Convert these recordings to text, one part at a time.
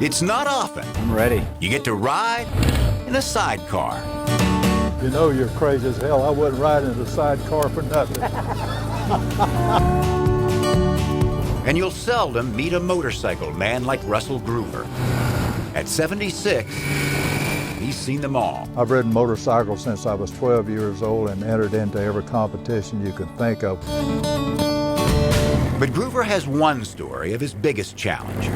It's not often I'm ready. you get to ride in a sidecar. You know you're crazy as hell. I wouldn't ride in a sidecar for nothing. And you'll seldom meet a motorcycle man like Russell Groover. At 76, he's seen them all. I've ridden motorcycles since I was 12 years old and entered into every competition you could think of. But Groover has one story of his biggest challenge.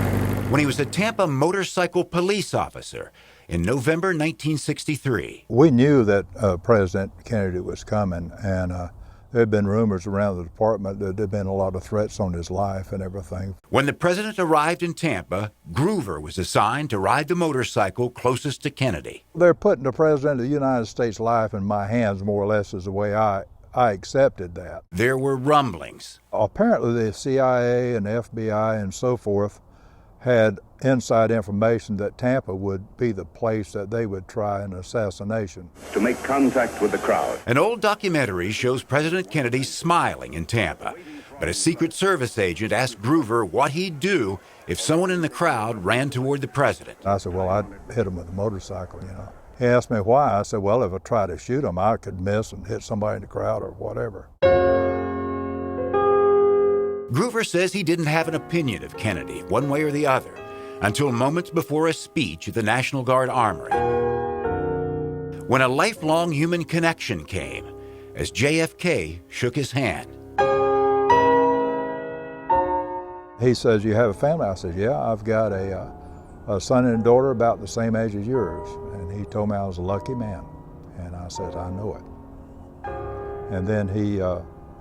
When he was a Tampa motorcycle police officer in November 1963. We knew that President Kennedy was coming, and there had been rumors around the department that there had been a lot of threats on his life and everything. When the president arrived in Tampa, Groover was assigned to ride the motorcycle closest to Kennedy. They're putting the President of the United States' life in my hands, more or less, is the way I accepted that. There were rumblings. Apparently the CIA and the FBI and so forth had inside information that Tampa would be the place that they would try an assassination. To make contact with the crowd. An old documentary shows President Kennedy smiling in Tampa, but a Secret Service agent asked Groover what he'd do if someone in the crowd ran toward the president. I said, well, I'd hit him with a motorcycle, you know. He asked me why. I said, well, if I tried to shoot him, I could miss and hit somebody in the crowd or whatever. Groover says he didn't have an opinion of Kennedy, one way or the other, until moments before a speech at the National Guard Armory, when a lifelong human connection came as JFK shook his hand. He says, you have a family? I said, yeah, I've got a son and a daughter about the same age as yours. And he told me I was a lucky man. And I said, I know it. And then he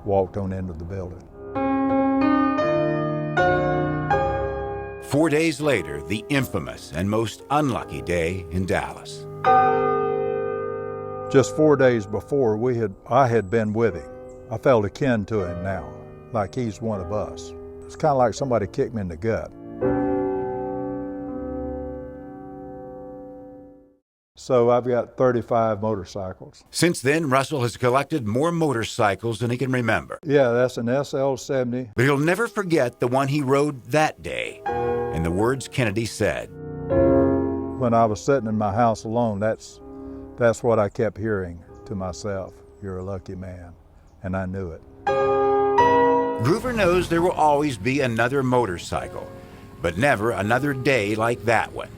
walked on into the building. 4 days later, the infamous and most unlucky day in Dallas. Just 4 days before, I had been with him. I felt akin to him now, like he's one of us. It's kind of like somebody kicked me in the gut. So I've got 35 motorcycles. Since then, Russell has collected more motorcycles than he can remember. Yeah, that's an SL70. But he'll never forget the one he rode that day and the words Kennedy said. When I was sitting in my house alone, that's what I kept hearing to myself. You're a lucky man. And I knew it. Groover knows there will always be another motorcycle, but never another day like that one,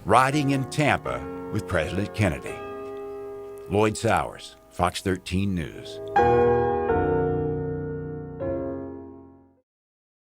riding in Tampa with President Kennedy. Lloyd Sowers, Fox 13 News.